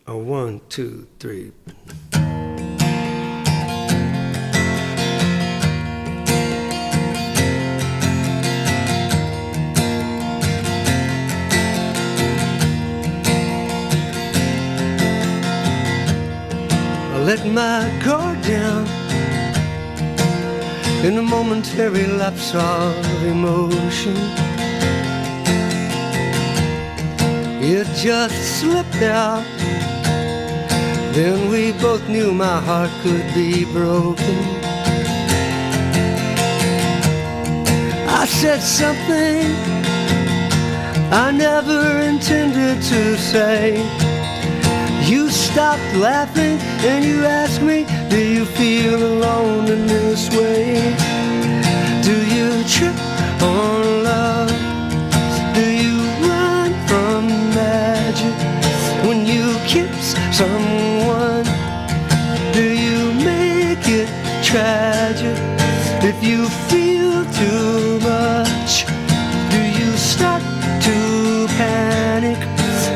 A 1, 2, 3. I let my guard down in a momentary lapse of emotion. It just slipped out. Then we both knew my heart could be broken. I said something I never intended to say. You stopped laughing and you asked me, do you feel alone in this way? Do you trip on love? Do you run from magic when you kiss someone? Do you make it tragic if you feel too much? Do you start to panic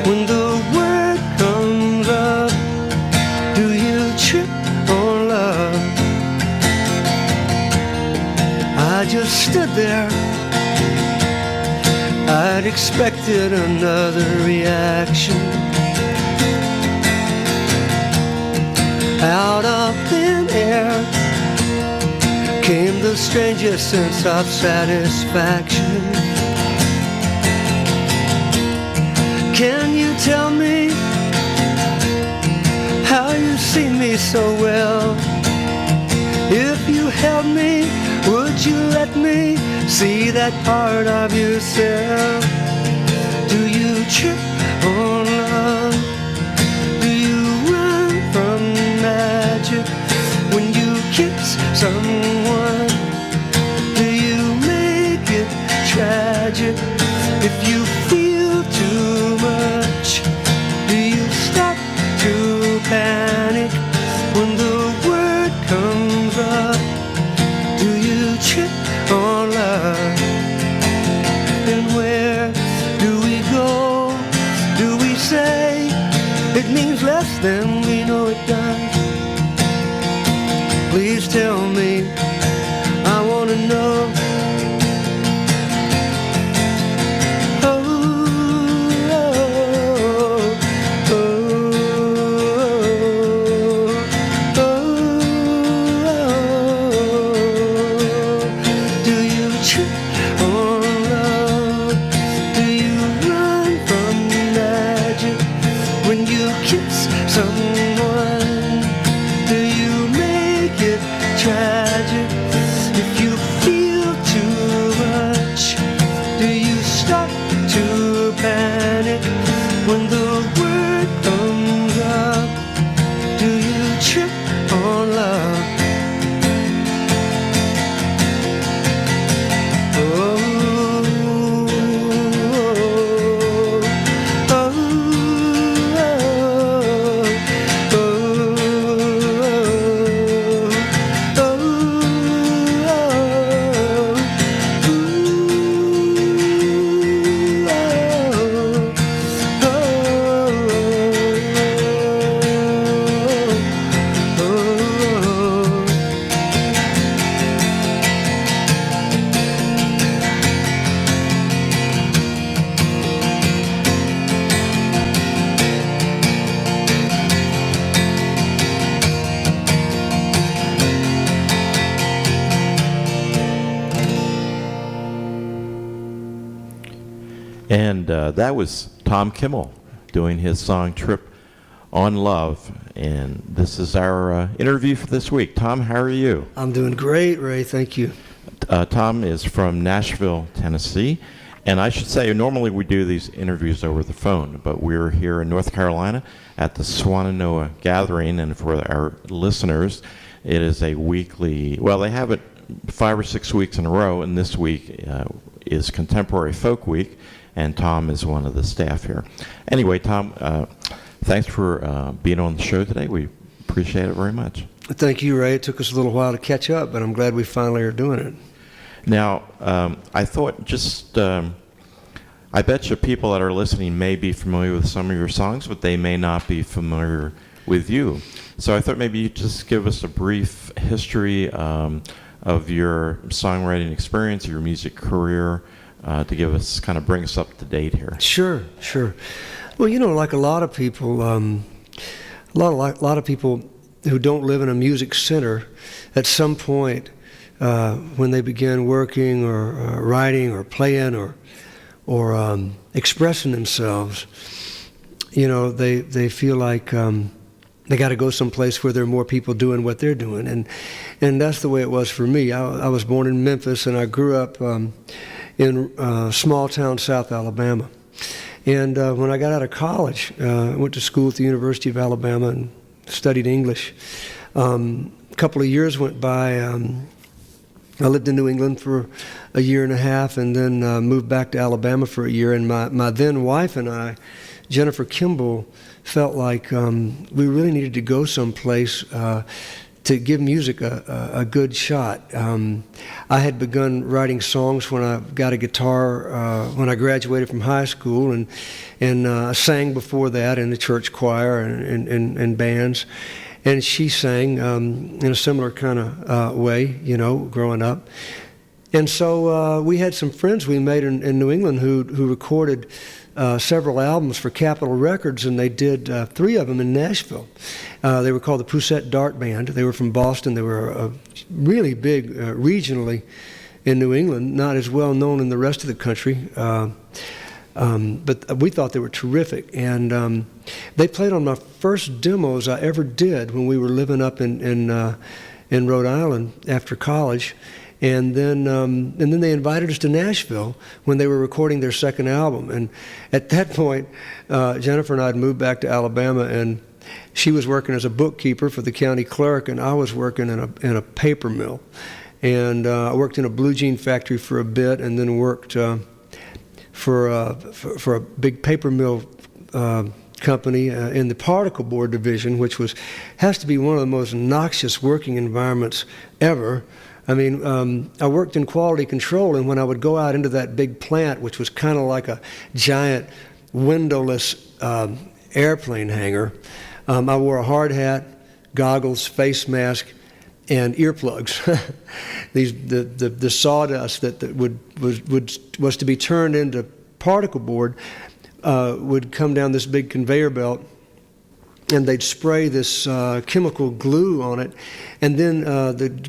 when the word comes up? Do you trip on love? I just stood there. I'd expected another reaction. Out of thin air came the strangest sense of satisfaction. Can you tell me how you see me so well? If you held me, would you let me see that part of yourself? Do you trip on love? Do you run from magic when you kiss someone? Do you make it tragic if you feel too much? Do you start to panic when the word comes up? Do you trip on love? And where do we go? Do we say it means less than we know it does? Please tell me, I want to know. And that was Tom Kimmel doing his song Trip on Love. And this is our interview for this week. Tom, how are you? I'm doing great, Ray. Thank you. Tom is from Nashville, Tennessee. And I should say, normally we do these interviews over the phone, but we're here in North Carolina at the Swannanoa Gathering. And for our listeners, it is a weekly, well, they have it 5 or 6 weeks in a row, and this week is Contemporary Folk Week. And Tom is one of the staff here. Anyway, Tom, thanks for being on the show today. We appreciate it very much. Thank you, Ray. It took us a little while to catch up, but I'm glad we finally are doing it. Now, I thought just I bet you people that are listening may be familiar with some of your songs, but they may not be familiar with you. So I thought maybe you'd just give us a brief history of your songwriting experience, your music career, to give us, kind of bring us up to date here. Sure. Well, like a lot of people, a lot of people who don't live in a music center, at some point when they begin working or writing or playing or expressing themselves, they feel like they got to go someplace where there are more people doing what they're doing, and that's the way it was for me. I was born in Memphis, and I grew up in small town South Alabama. And when I got out of college, I went to school at the University of Alabama and studied English. A couple of years went by. I lived in New England for a year and a half, and then moved back to Alabama for a year. And my then wife and I, Jennifer Kimmel, felt like we really needed to go someplace to give music a good shot. I had begun writing songs when I got a guitar when I graduated from high school, and sang before that in the church choir and bands. And she sang in a similar kind of way, growing up. And so we had some friends we made in New England who recorded several albums for Capitol Records, and they did 3 of them in Nashville. They were called the Poussette Dart Band. They were from Boston. They were really big regionally in New England, not as well known in the rest of the country. But we thought they were terrific. And they played on my first demos I ever did when we were living up in Rhode Island after college. And then they invited us to Nashville when they were recording their second album. And at that point, Jennifer and I had moved back to Alabama, and she was working as a bookkeeper for the county clerk, and I was working in a paper mill. And I worked in a blue jean factory for a bit, and then worked for a big paper mill company in the particle board division, which has to be one of the most noxious working environments ever. I mean, I worked in quality control, and when I would go out into that big plant, which was kind of like a giant windowless airplane hangar, I wore a hard hat, goggles, face mask, and earplugs. The sawdust that was to be turned into particle board would come down this big conveyor belt, and they'd spray this chemical glue on it, and then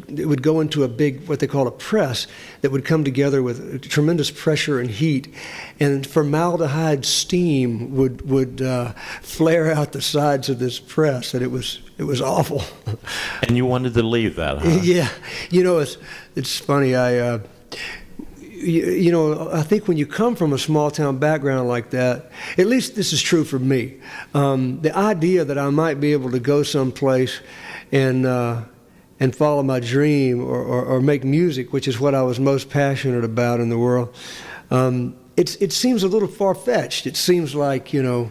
it would go into a big, what they call a press, that would come together with tremendous pressure and heat, and formaldehyde steam would flare out the sides of this press, and it was awful. And you wanted to leave that, huh? Yeah, it's funny. I think when you come from a small town background like that, at least this is true for me, the idea that I might be able to go someplace and follow my dream or make music, which is what I was most passionate about in the world, it seems a little far-fetched. It seems like, maybe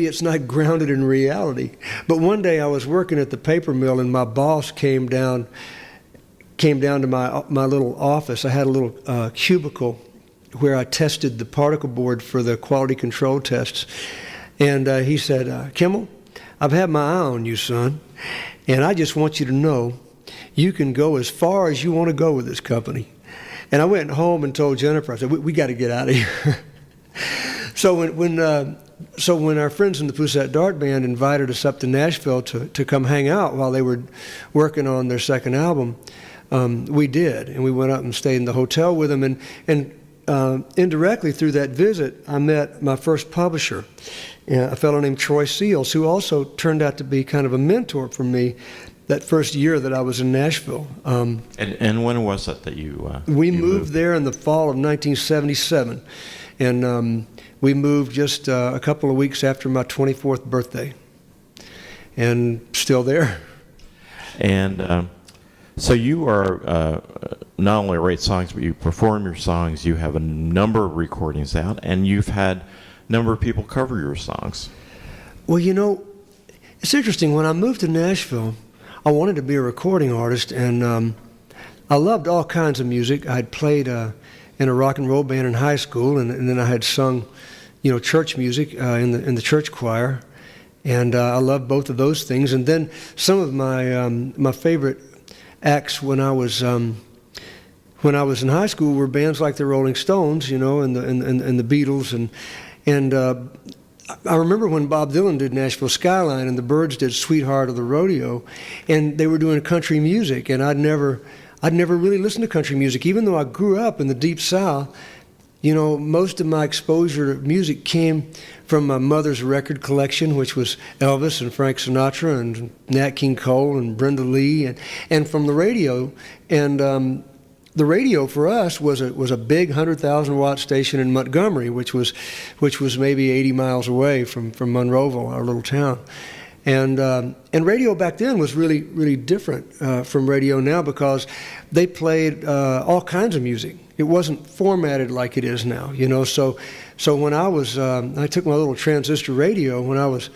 it's not grounded in reality. But one day I was working at the paper mill, and my boss came down to my little office. I had a little cubicle where I tested the particle board for the quality control tests. And he said, Kimmel, I've had my eye on you, son, and I just want you to know you can go as far as you want to go with this company. And I went home and told Jennifer, I said, we got to get out of here. So when our friends in the Poussette Dart Band invited us up to Nashville to come hang out while they were working on their second album, we did, and we went up and stayed in the hotel with them, and indirectly through that visit, I met my first publisher, a fellow named Troy Seals, who also turned out to be kind of a mentor for me that first year that I was in Nashville. And when was it that you we moved there in the fall of 1977, and we moved just a couple of weeks after my 24th birthday, and still there. And so you are not only write songs, but you perform your songs. You have a number of recordings out, and you've had a number of people cover your songs. Well, it's interesting. When I moved to Nashville, I wanted to be a recording artist, and I loved all kinds of music. I'd played in in a rock and roll band in high school, and then I had sung, church music in the church choir, and I loved both of those things. And then some of my favorite acts when I was in high school were bands like the Rolling Stones, and the Beatles, and I remember when Bob Dylan did Nashville Skyline and the Byrds did Sweetheart of the Rodeo, and they were doing country music, and I'd never really listened to country music, even though I grew up in the Deep South. Most of my exposure to music came from my mother's record collection, which was Elvis and Frank Sinatra and Nat King Cole and Brenda Lee, and from the radio. And the radio for us was a big 100,000 watt station in Montgomery, which was maybe 80 miles away from Monroeville, our little town. And radio back then was really, really different from radio now, because they played all kinds of music. It wasn't formatted like it is now, So when I took my little transistor radio when I was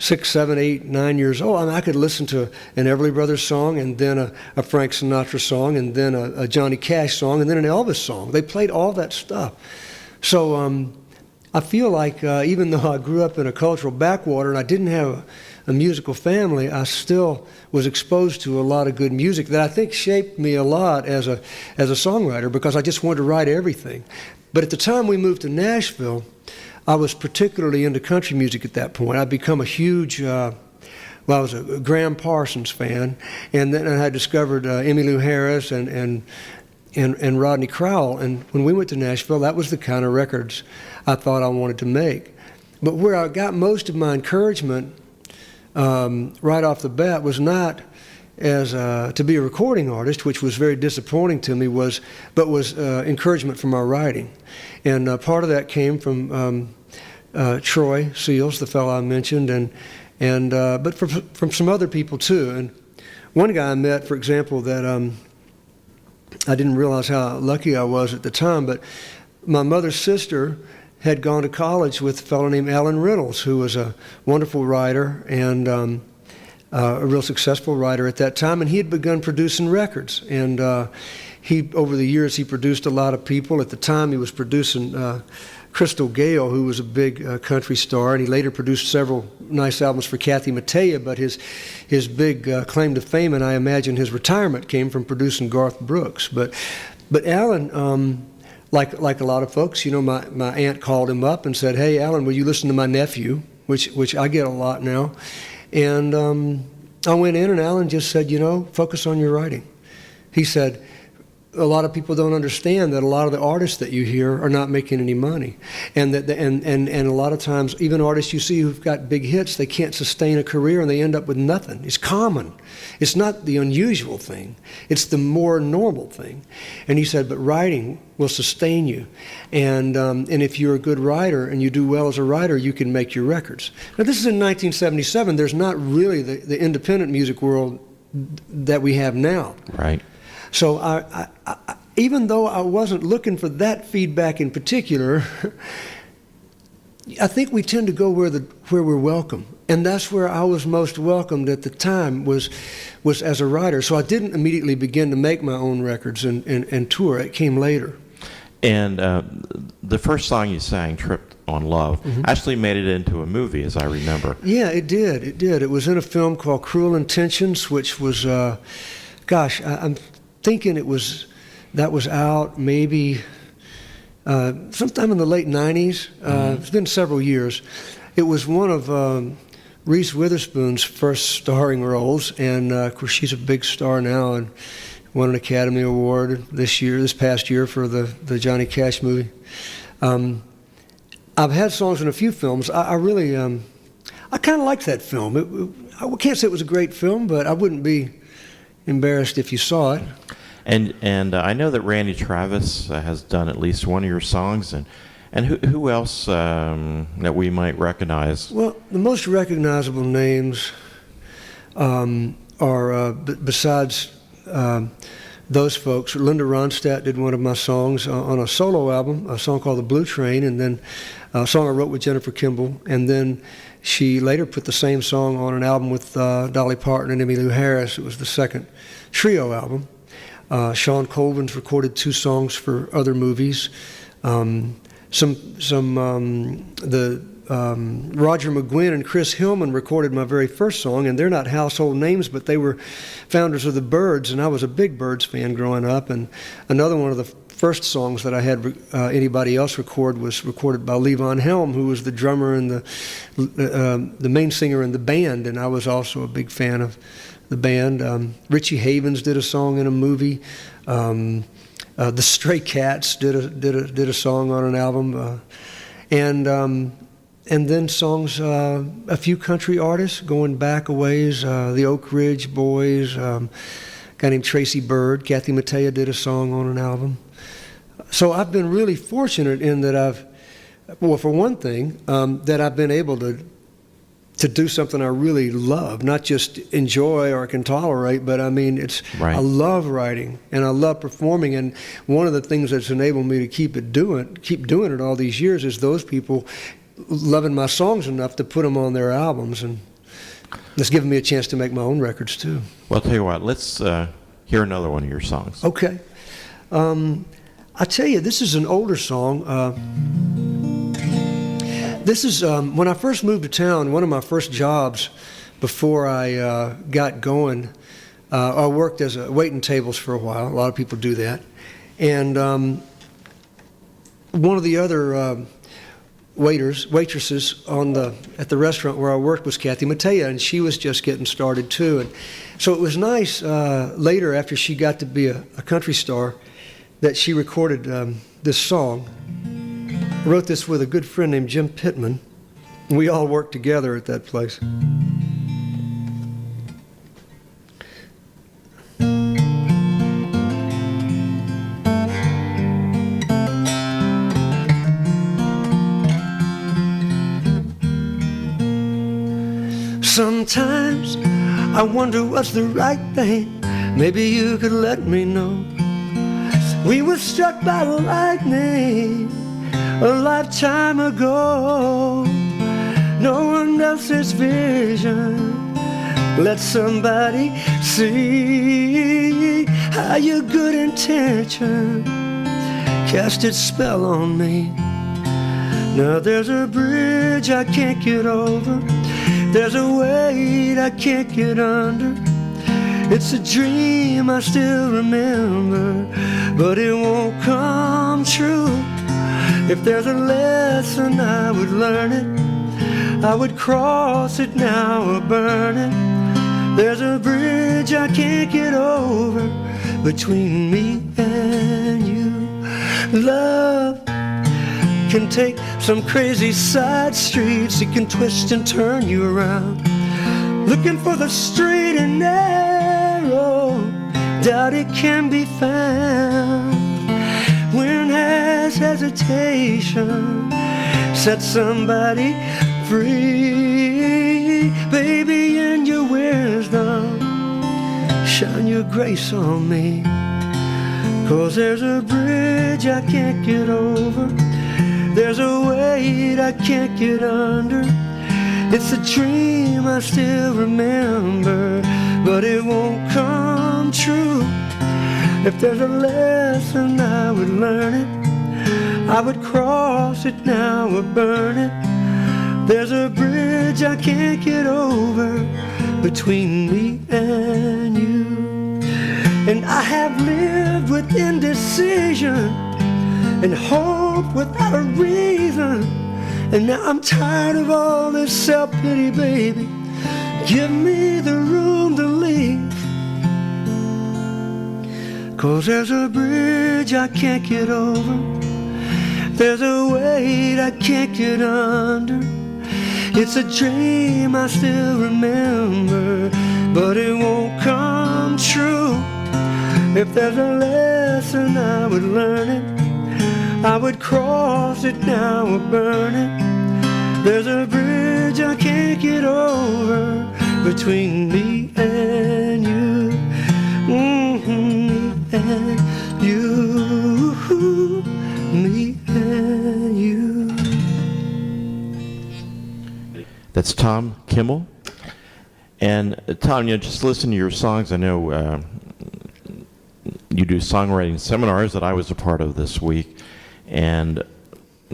6, 7, 8, 9 years old, I could listen to an Everly Brothers song, and then a Frank Sinatra song, and then a Johnny Cash song, and then an Elvis song. They played all that stuff. So I feel like even though I grew up in a cultural backwater and I didn't have a musical family, I still was exposed to a lot of good music that I think shaped me a lot as a songwriter, because I just wanted to write everything. But at the time we moved to Nashville, I was particularly into country music at that point. I'd become a huge, I was a Graham Parsons fan, and then I had discovered Emmylou Harris and Rodney Crowell. And when we went to Nashville, that was the kind of records I thought I wanted to make. But where I got most of my encouragement right off the bat was not as to be a recording artist, which was very disappointing to me, but was encouragement from our writing. And part of that came from Troy Seals, the fellow I mentioned, but from some other people too. And one guy I met, for example, that I didn't realize how lucky I was at the time, but my mother's sister had gone to college with a fellow named Alan Reynolds, who was a wonderful writer and a real successful writer at that time, and he had begun producing records. And over the years, he produced a lot of people. At the time, he was producing Crystal Gale, who was a big country star, and he later produced several nice albums for Kathy Mattea, but his big claim to fame, and I imagine his retirement, came from producing Garth Brooks. But Alan, like a lot of folks, my aunt called him up and said, "Hey, Alan, will you listen to my nephew?" Which I get a lot now. And I went in, and Alan just said, focus on your writing. He said, a lot of people don't understand that a lot of the artists that you hear are not making any money, and that and a lot of times even artists you see who've got big hits, they can't sustain a career and they end up with nothing. It's common. It's not the unusual thing. It's the more normal thing. And he said, but writing will sustain you, and if you're a good writer and you do well as a writer, you can make your records. Now this is in 1977. There's not really the independent music world that we have now. Right. So I, even though I wasn't looking for that feedback in particular, I think we tend to go where we're welcome, and that's where I was most welcomed at the time was as a writer. So I didn't immediately begin to make my own records and tour. It came later. And the first song you sang, "Trip on Love," actually made it into a movie, as I remember. Yeah, it did. It did. It was in a film called Cruel Intentions, which was, I'm thinking that was out maybe sometime in the late 90s. It's been several years. It was one of Reese Witherspoon's first starring roles, and of course she's a big star now and won an Academy Award this past year for the Johnny Cash movie. I've had songs in a few films. I really, I kind of liked that film. I can't say it was a great film, but I wouldn't be embarrassed if you saw it. And I know that Randy Travis has done at least one of your songs, and who else that we might recognize? Well, the most recognizable names are besides those folks. Linda Ronstadt did one of my songs on a solo album, a song called "The Blue Train," and then a song I wrote with Jennifer Kimmel, and then she later put the same song on an album with Dolly Parton and Emmylou Harris. It was the second trio album. Sean Colvin's recorded 2 songs for other movies. Roger McGuinn and Chris Hillman recorded my very first song, and they're not household names, but they were founders of the Byrds, and I was a big Byrds fan growing up. And another one of the first songs that I had anybody else record was recorded by Levon Helm, who was the drummer and the main singer in the band, and I was also a big fan of the band. Richie Havens did a song in a movie. The Stray Cats did a song on an album, and then songs, a few country artists going back a ways, the Oak Ridge Boys, a guy named Tracy Byrd, Kathy Mattea did a song on an album. So I've been really fortunate in that for one thing, that I've been able to do something I really love, not just enjoy or can tolerate, but I mean, Right. I love writing and I love performing. And one of the things that's enabled me to keep doing it all these years is those people loving my songs enough to put them on their albums, and it's given me a chance to make my own records too. Well, I'll tell you what, let's hear another one of your songs. Okay. I tell you, this is an older song. This is when I first moved to town, one of my first jobs before I got going. I worked as waiting tables for a while. A lot of people do that. And one of the other waitresses at the restaurant where I worked was Kathy Mattea, and she was just getting started too. And so it was nice later, after she got to be a country star, that she recorded this song. I wrote this with a good friend named Jim Pittman. We all worked together at that place. Sometimes I wonder what's the right thing. Maybe you could let me know. We were struck by lightning a lifetime ago. No one else's vision. Let somebody see how your good intention cast its spell on me. Now there's a bridge I can't get over. There's a weight I can't get under. It's a dream I still remember, but it won't come true. If there's a lesson I would learn it, I would cross it now or burn it. There's a bridge I can't get over between me and you. Love can take some crazy side streets. It can twist and turn you around, looking for the straight and narrow. Doubt it can be found. When has hesitation set somebody free? Baby, in your wisdom, shine your grace on me. 'Cause there's a bridge I can't get over. There's a weight I can't get under. It's a dream I still remember, but it won't come true. If there's a lesson I would learn it, I would cross it now or burn it. There's a bridge I can't get over between me and you. And I have lived with indecision and hope without a reason. And now I'm tired of all this self-pity, baby. Give me the room to leave. 'Cause there's a bridge I can't get over. There's a weight I can't get under. It's a dream I still remember, but it won't come true. If there's a lesson I would learn it, I would cross it now or burn it. There's a bridge I can't get over between me and you. Me and you. Me and you. That's Tom Kimmel. And Tom, just listen to your songs. I know you do songwriting seminars that I was a part of this week, and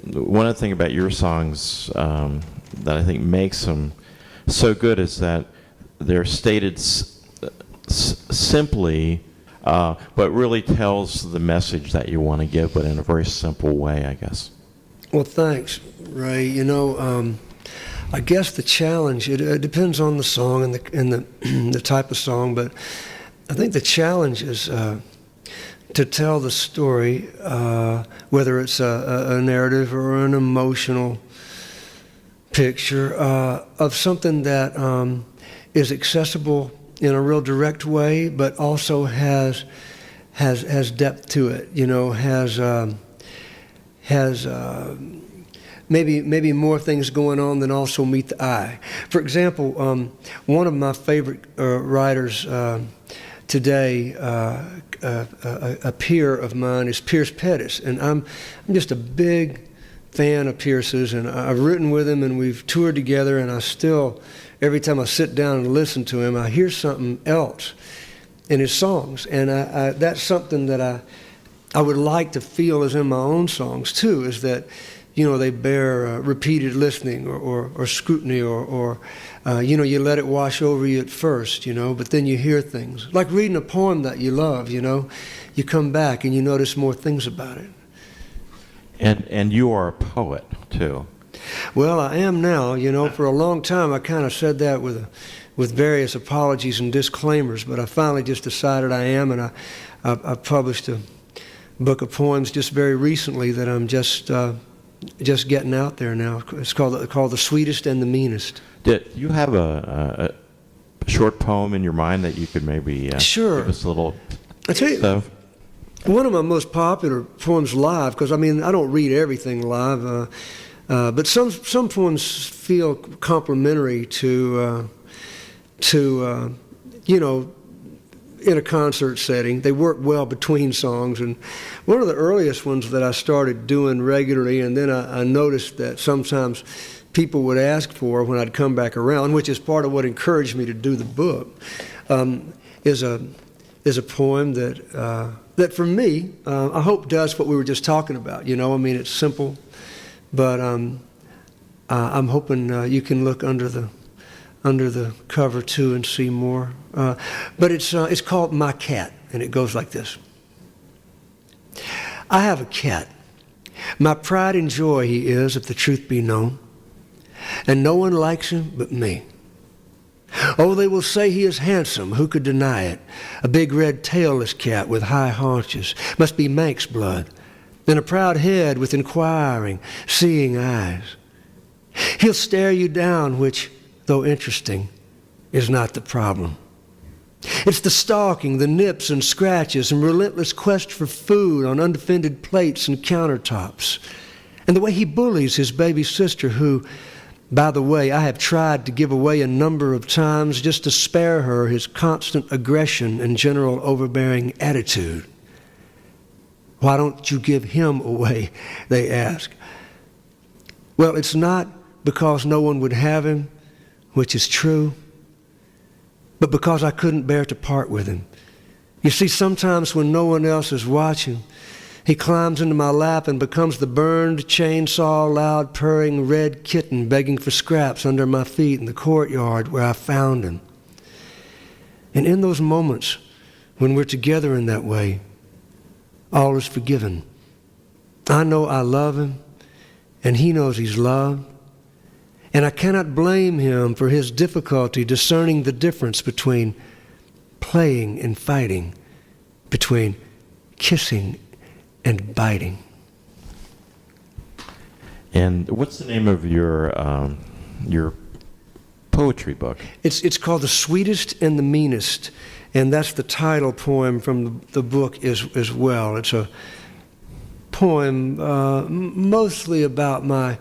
one of the things about your songs that I think makes them so good is that they're stated simply, but really tells the message that you want to give, but in a very simple way, I guess. Well, thanks, Ray. You know, I guess the challenge, it depends on the song and the type of song, but I think the challenge is to tell the story, whether it's a narrative or an emotional picture, of something that is accessible in a real direct way, but also has depth to it. You know, has maybe more things going on than also meet the eye. For example, one of my favorite writers today, a peer of mine, is Pierce Pettis, and I'm just a big fan of Pierce's, and I've written with him and we've toured together, and I still, every time I sit down and listen to him, I hear something else in his songs, and that's something that I would like to feel is in my own songs too, is that, you know, they bear repeated listening or scrutiny or you know, you let it wash over you at first, you know, but then you hear things. Like reading a poem that you love, you know, you come back and you notice more things about it. And you are a poet, too. Well, I am now. You know, for a long time I kind of said that with various apologies and disclaimers, but I finally just decided I am, and I published a book of poems just very recently that I'm just getting out there now. It's called The Sweetest and the Meanest. Did you have a short poem in your mind that you could maybe sure. give us a little I tell you, stuff? One of my most popular poems live, because I mean I don't read everything live, but some poems feel complimentary to you know, in a concert setting. They work well between songs, and one of the earliest ones that I started doing regularly, and then I noticed that sometimes people would ask for when I'd come back around, which is part of what encouraged me to do the book, is a poem that for me, I hope does what we were just talking about. You know, I mean, it's simple, but I'm hoping you can look under the cover too and see more. But it's called My Cat, and it goes like this. I have a cat. My pride and joy he is, if the truth be known, and no one likes him but me. Oh, they will say he is handsome, who could deny it? A big red tailless cat with high haunches, must be Manx blood, and a proud head with inquiring, seeing eyes. He'll stare you down, which, though interesting, is not the problem. It's the stalking, the nips and scratches, and relentless quest for food on undefended plates and countertops, and the way he bullies his baby sister, who, by the way, I have tried to give away a number of times just to spare her his constant aggression and general overbearing attitude. Why don't you give him away, they ask. Well, it's not because no one would have him, which is true, but because I couldn't bear to part with him. You see, sometimes when no one else is watching, he climbs into my lap and becomes the burned, chainsaw, loud, purring red kitten begging for scraps under my feet in the courtyard where I found him. And in those moments when we're together in that way, all is forgiven. I know I love him, and he knows he's loved, and I cannot blame him for his difficulty discerning the difference between playing and fighting, between kissing and biting. And what's the name of your poetry book? It's called The Sweetest and the Meanest, and that's the title poem from the book as well. It's a poem mostly about my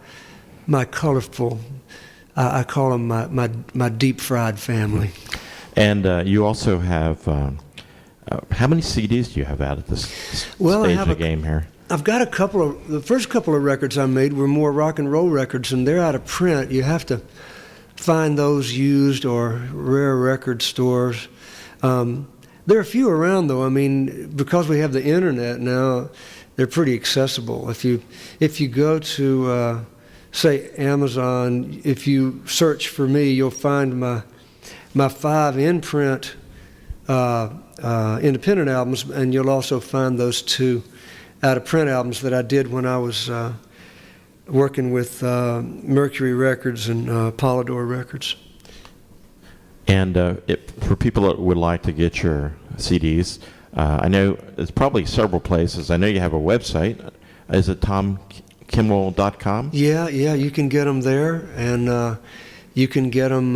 colorful, I call them my deep fried family. And you also have, how many CDs do you have out at this stage of the game here? I've got the first couple of records I made were more rock and roll records, and they're out of print. You have to find those used or rare record stores. Then There are a few around, though. I mean, because we have the internet now, they're pretty accessible. If you go to, say, Amazon, if you search for me, you'll find my 5 in-print independent albums, and you'll also find those 2 out-of-print albums that I did when I was working with Mercury Records and Polydor Records. And for people that would like to get your CDs, I know there's probably several places. I know you have a website. Is it tomkimmel.com? Yeah, you can get them there, and you can get them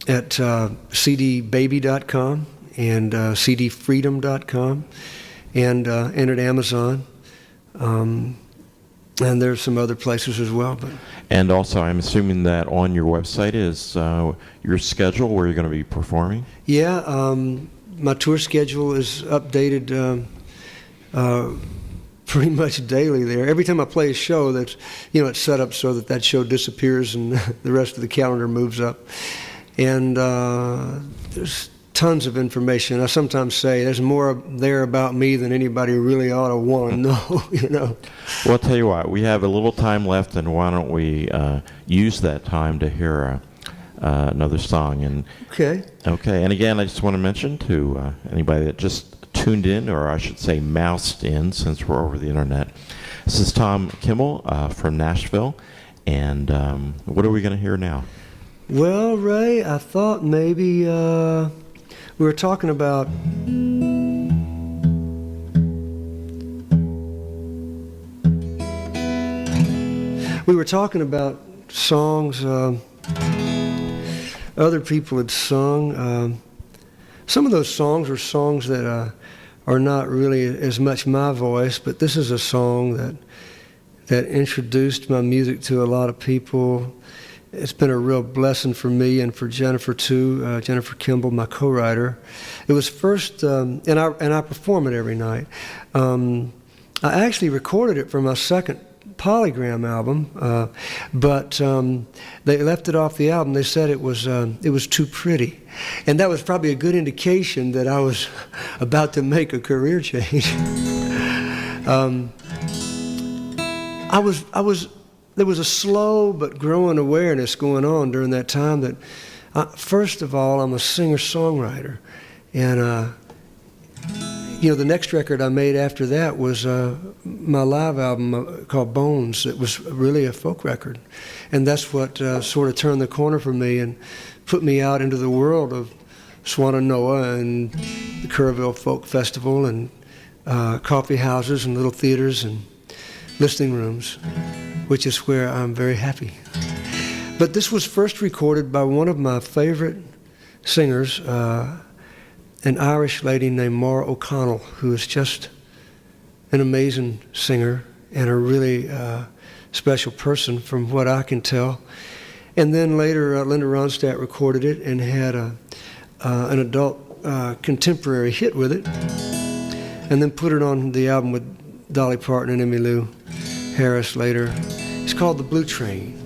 at cdbaby.com and cdfreedom.com and at Amazon. And there's some other places as well. And also, I'm assuming that on your website is your schedule where you're going to be performing? Yeah, my tour schedule is updated pretty much daily there. Every time I play a show, that's, it's set up so that show disappears and the rest of the calendar moves up. And there's tons of information. I sometimes say there's more there about me than anybody really ought to want to know, Well, I'll tell you what, we have a little time left, and why don't we use that time to hear another song? And Okay. And again, I just want to mention to anybody that just tuned in, or I should say moused in, since we're over the internet, this is Tom Kimmel from Nashville, and what are we going to hear now? Well, Ray, I thought maybe we were talking about songs other people had sung. Some of those songs were songs that are not really as much my voice, but this is a song that introduced my music to a lot of people. It's been a real blessing for me and for Jennifer too. Jennifer Kimmel, my co-writer. It was first, and I perform it every night. I actually recorded it for my second Polygram album, but they left it off the album. They said it was too pretty, and that was probably a good indication that I was about to make a career change. There was a slow but growing awareness going on during that time that, first of all, I'm a singer-songwriter. And, the next record I made after that was my live album called Bones. It was really a folk record. And that's what sort of turned the corner for me and put me out into the world of Swannanoa and the Kerrville Folk Festival and coffee houses and little theaters and listening rooms, which is where I'm very happy. But this was first recorded by one of my favorite singers, an Irish lady named Maura O'Connell, who is just an amazing singer and a really special person from what I can tell. And then later, Linda Ronstadt recorded it and had an adult contemporary hit with it, and then put it on the album with Dolly Parton and Emmylou Harris later. It's called The Blue Train.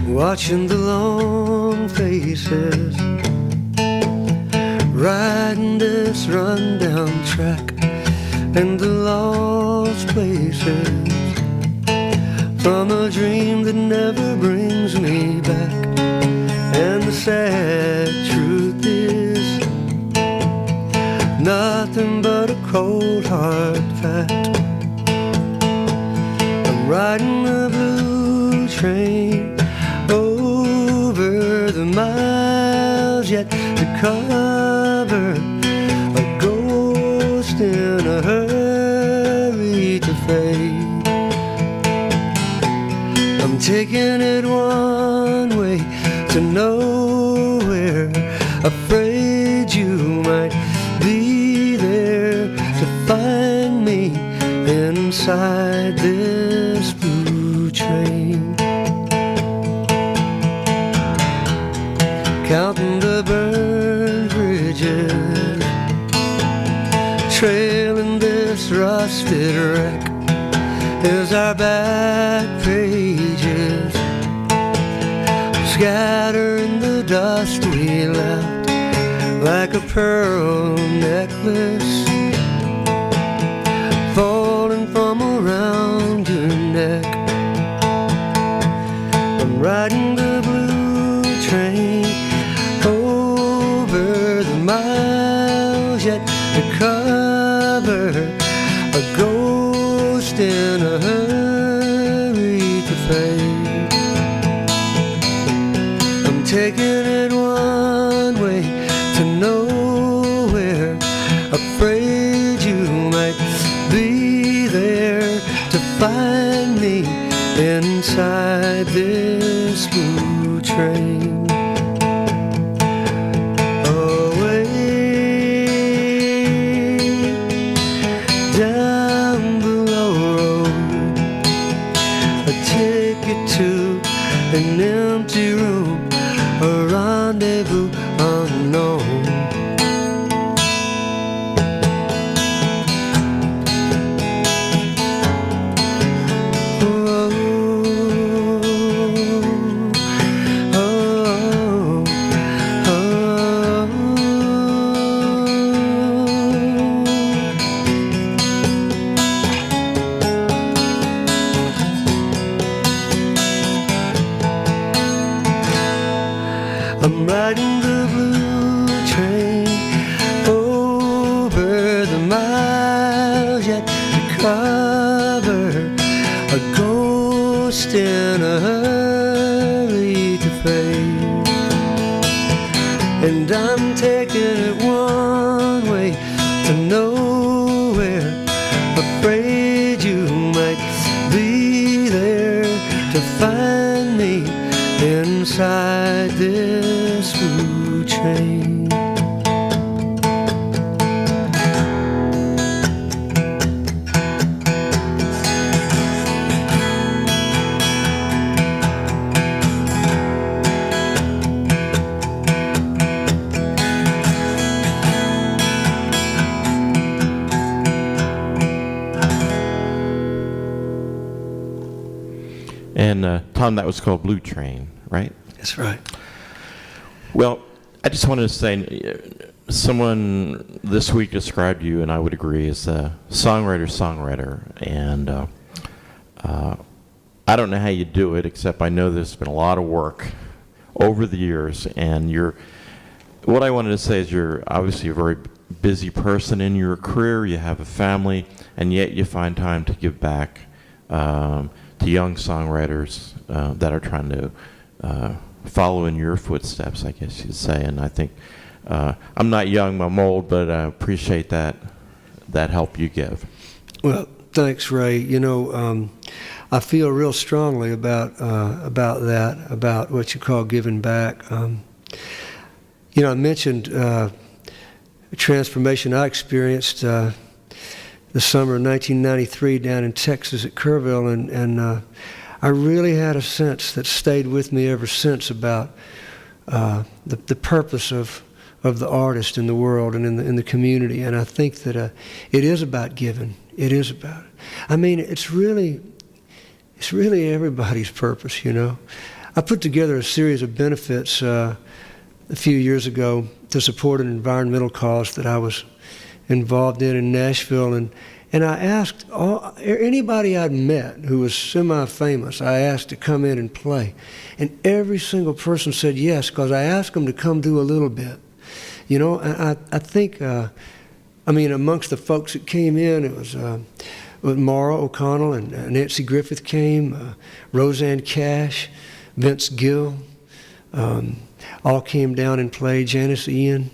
Watching the long faces riding this rundown track, and the lost places from a dream that never brings me back. And the sad truth is nothing but a cold hard fact. I'm riding the blue train over the miles yet to cover, a ghost in a hurry to fade. I'm taking it one way to nowhere, afraid you might be there to find me inside this blue train. counting the burned bridges, trailing this rusted wreck is our back pages, scattering the dust we left like a pearl necklace falling from around your neck. I'm riding the blue train over the miles yet to cover, a ghost in a hurry to fade. I'm taking it one way to nowhere, afraid you might be there to find me inside this blue train. Away down below road, a ticket to an empty room, a rendezvous unknown. I'm riding the blue train over the miles yet to cover, a ghost in a hurry to fade. And I'm taking it one way to nowhere, afraid you might be there to find me inside this blue train. And Tom, that was called Blue Train, right? That's right. Well, I just wanted to say, someone this week described you, and I would agree, as a songwriter. And I don't know how you do it, except I know there's been a lot of work over the years. And what I wanted to say is you're obviously a very busy person in your career. You have a family, and yet you find time to give back to young songwriters that are trying to follow in your footsteps, I guess you'd say. And I think I'm not young, I'm old, but I appreciate that help you give. Well, thanks, Ray. You know, I feel real strongly about that, about what you call giving back. You know, I mentioned a transformation I experienced the summer of 1993 down in Texas at Kerrville, and I really had a sense that stayed with me ever since about the purpose of the artist in the world and in the community. And I think that it is about giving. It is about it. I mean, it's really everybody's purpose, you know. I put together a series of benefits a few years ago to support an environmental cause that I was involved in Nashville, and I asked anybody I'd met who was semi-famous, I asked to come in and play. And every single person said yes, because I asked them to come do a little bit. You know, I think, I mean, amongst the folks that came in, it was Mara O'Connell and Nancy Griffith came, Roseanne Cash, Vince Gill, all came down and played, Janice Ian.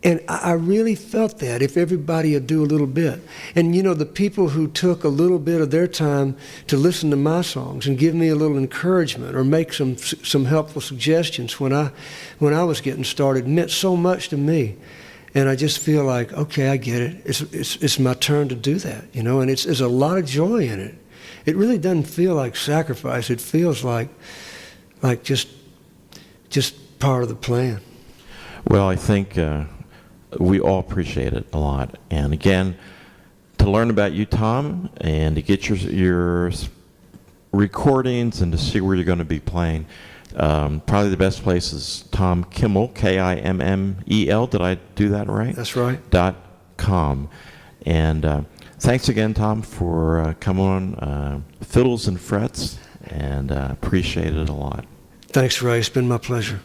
And I really felt that if everybody would do a little bit. And, you know, the people who took a little bit of their time to listen to my songs and give me a little encouragement or make some helpful suggestions when I was getting started meant so much to me. And I just feel like, okay, I get it. It's my turn to do that, you know, and there's a lot of joy in it. It really doesn't feel like sacrifice. It feels like just just part of the plan. Well, I think we all appreciate it a lot. And again, to learn about you, Tom, and to get your recordings and to see where you're going to be playing, probably the best place is Tom Kimmel, Kimmel. Did I do that right? That's right. .com. And thanks again, Tom, for coming on Fiddles and Frets, and appreciate it a lot. Thanks, Ray. It's been my pleasure.